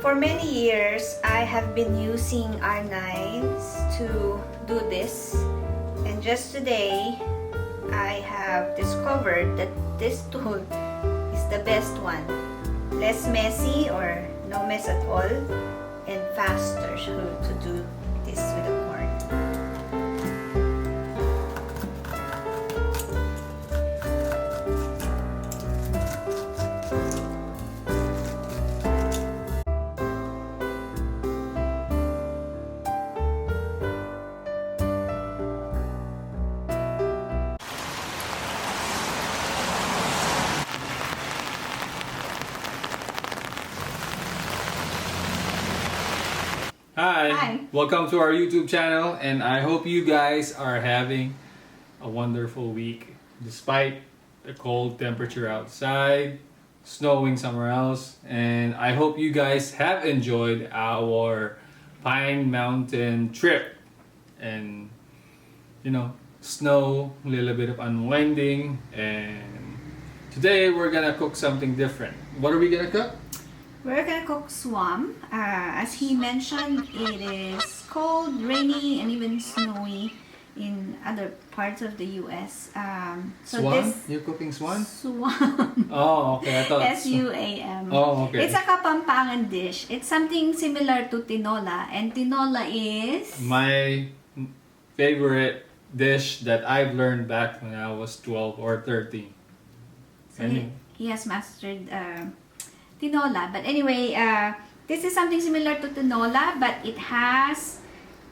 For many years, I have been using our knives to do this, and just today, I have discovered that this tool is the best one. Less messy or no mess at all, and faster to do this with the corn. Hi, welcome to our YouTube channel, and I hope you guys are having a wonderful week despite the cold temperature outside, snowing somewhere else, and I hope you guys have enjoyed our Pine Mountain trip and snow, a little bit of unwinding, and today we're gonna cook something different. What are we gonna cook? We're gonna cook Suam. As he mentioned, it is cold, rainy, and even snowy in other parts of the U.S. Swan? You're cooking swan? Suam. Oh, okay. I thought S-U-A-M. Oh, okay. It's a Kapampangan dish. It's something similar to tinola, and tinola is my favorite dish that I've learned back when I was 12 or 13. So he has mastered tinola. But anyway, this is something similar to tinola, but it has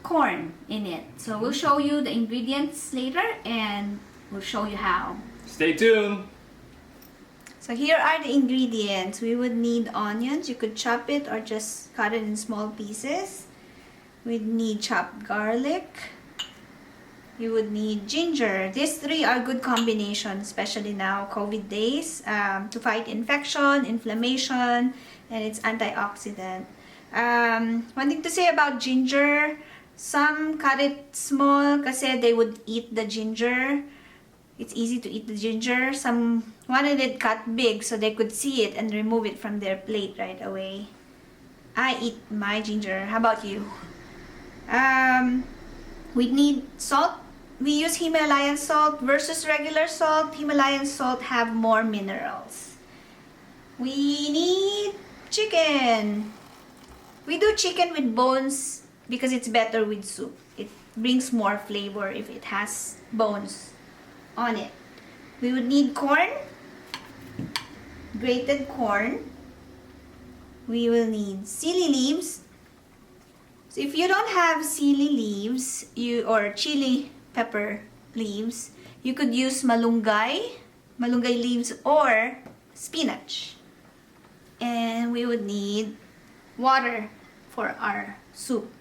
corn in it. So we'll show you the ingredients later, and we'll show you how. Stay tuned! So here are the ingredients. We would need onions. You could chop it or just cut it in small pieces. We'd need chopped garlic. You would need ginger. These three are good combinations, especially now, COVID days, to fight infection, inflammation, and it's antioxidant. One thing to say about ginger, some cut it small kasi they would eat the ginger. It's easy to eat the ginger. Some wanted it cut big so they could see it and remove it from their plate right away. I eat my ginger. How about you? We need salt. We use Himalayan salt versus regular salt. Himalayan salt have more minerals. We need chicken. We do chicken with bones because it's better with soup. It brings more flavor if it has bones on it. We would need corn, grated corn. We will need sili leaves. So if you don't have sili leaves, or chili pepper leaves, you could use malunggay leaves, or spinach. And we would need water for our soup.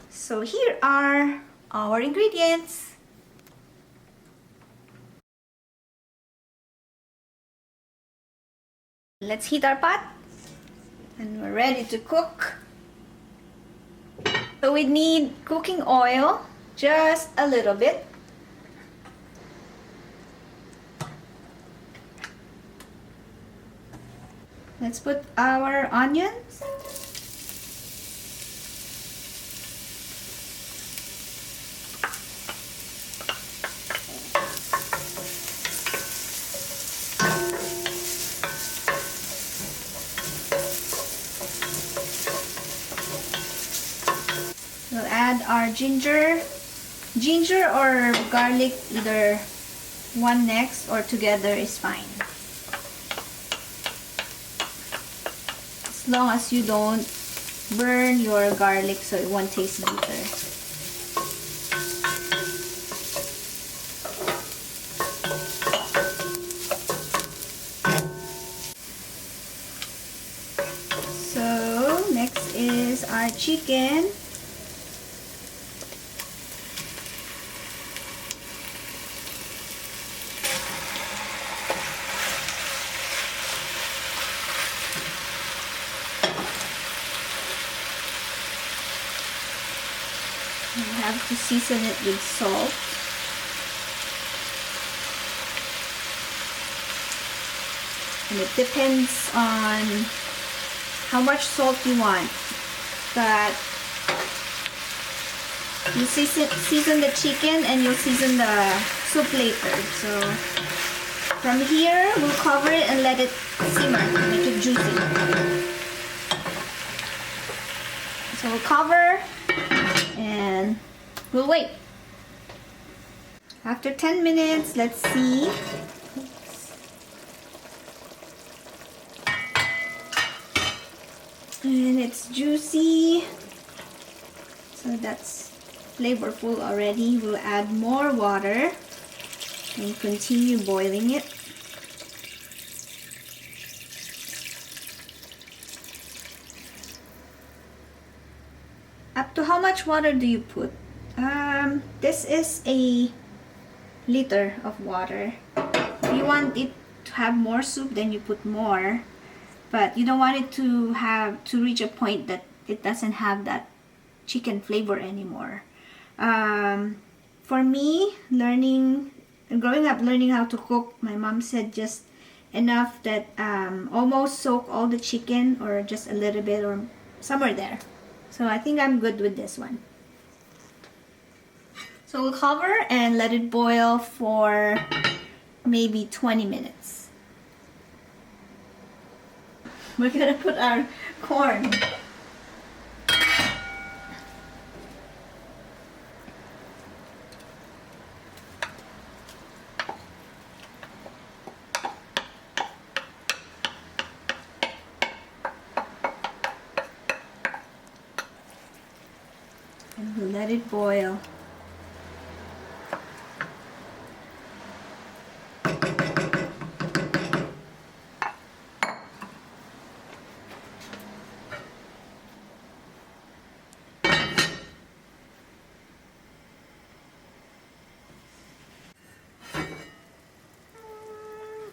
So here are our ingredients. Let's heat our pot, and we're ready to cook. So we need cooking oil, just a little bit. Let's put our onions. We'll add our ginger or garlic, either one next or together is fine. As long as you don't burn your garlic so it won't taste bitter. So next is our chicken. You have to season it with salt. And it depends on how much salt you want. But you season the chicken and you'll season the soup later. So from here, we'll cover it and let it simmer, make it juicy. So we'll cover and we'll wait. After 10 minutes, let's see. And it's juicy. So that's flavorful already. We'll add more water and continue boiling it. Up to how much water do you put? This is a liter of water. If you want it to have more soup, then you put more. But you don't want it to reach a point that it doesn't have that chicken flavor anymore. For me, growing up learning how to cook, my mom said just enough that almost soak all the chicken, or just a little bit, or somewhere there. So I think I'm good with this one. So we'll cover and let it boil for maybe 20 minutes. We're gonna put our corn. And we'll let it boil.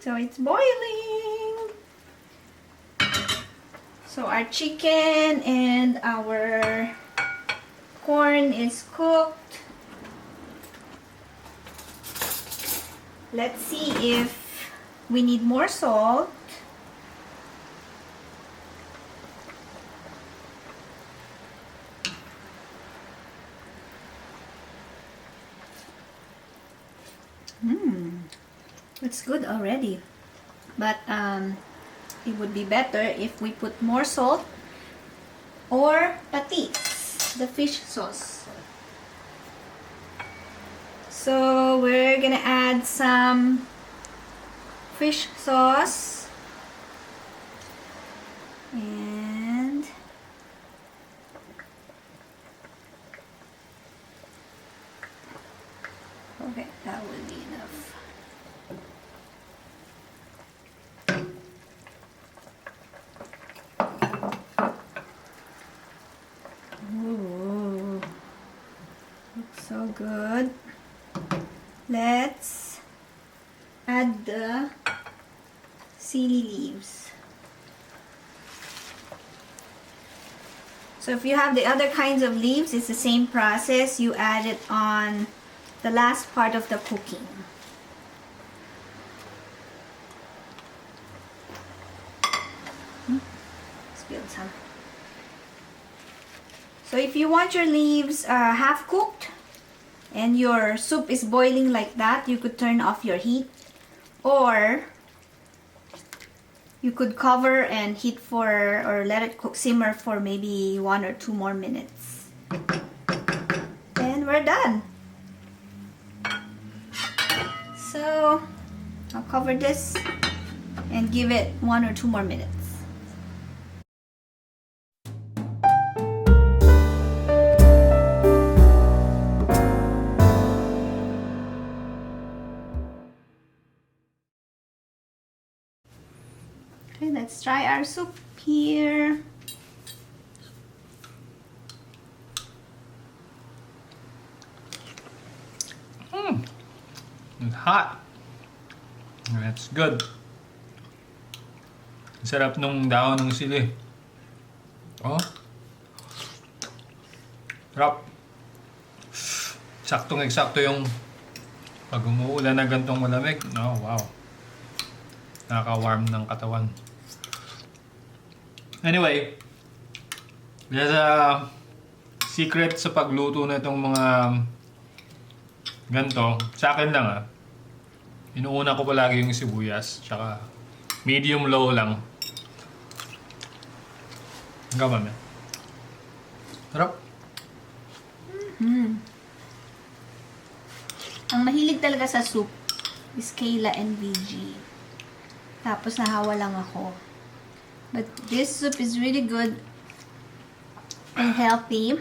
So it's boiling. So our chicken and our corn is cooked. Let's see if we need more salt. It's good already, but it would be better if we put more salt or patis, the fish sauce. So we're gonna add some fish sauce and okay, that will be enough. Ooh, looks so good. Let's add the sili leaves. So if you have the other kinds of leaves, it's the same process. You add it on the last part of the cooking. Spill some. So if you want your leaves half cooked and your soup is boiling like that, you could turn off your heat, or you could cover and heat for, or let it cook, simmer for maybe 1 or 2 more minutes. And we're done. So I'll cover this and give it 1 or 2 more minutes. Okay, let's try our soup here. It's hot. That's good. Sarap nung dahon ng sili. Oh. Sarap. Saktong-eksakto yung pag umuulan na gantong malamig. Oh, wow. Nakaka-warm ng katawan. Anyway, there's a secret sa pagluto na itong mga ganito. Sa akin lang inuuna ko palagi yung sibuyas. Tsaka medium-low lang. Hanggang mamaya. Sarap. Ang mahilig talaga sa soup is Kayla and VG. Tapos nahawa lang ako. But this soup is really good and healthy.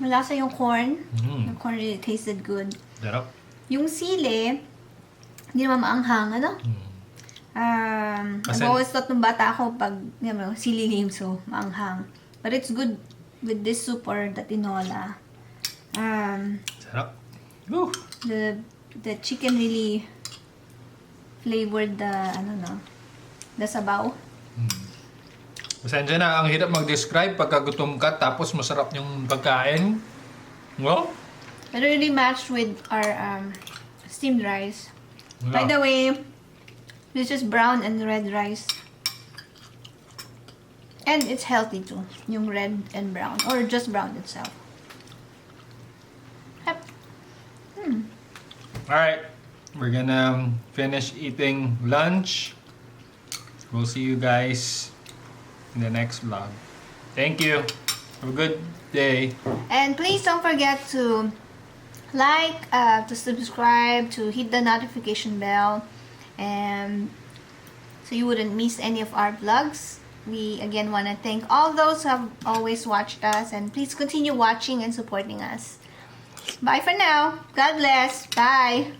Malasa yung corn. Yung corn really tasted good. Sarap. Yung sili, hindi naman maanghang, ano? I've always thought nung bata ako pag sili limso, maanghang. But it's good with this soup or the tinola. Sarap. Woo! The chicken really flavored the sabaw. Pasensya na, ang hirap mag-describe pagka gutom ka tapos masarap yung pagkain. Wow! But it really matched with our steamed rice. Yeah. By the way, this is brown and red rice. And it's healthy too, yung red and brown, or just brown itself. Yep. Alright, we're gonna finish eating lunch. We'll see you guys in the next vlog. Thank you. Have a good day. And please don't forget to like, to subscribe, to hit the notification bell, and so you wouldn't miss any of our vlogs. We again want to thank all those who have always watched us, and please continue watching and supporting us. Bye for now. God bless. Bye.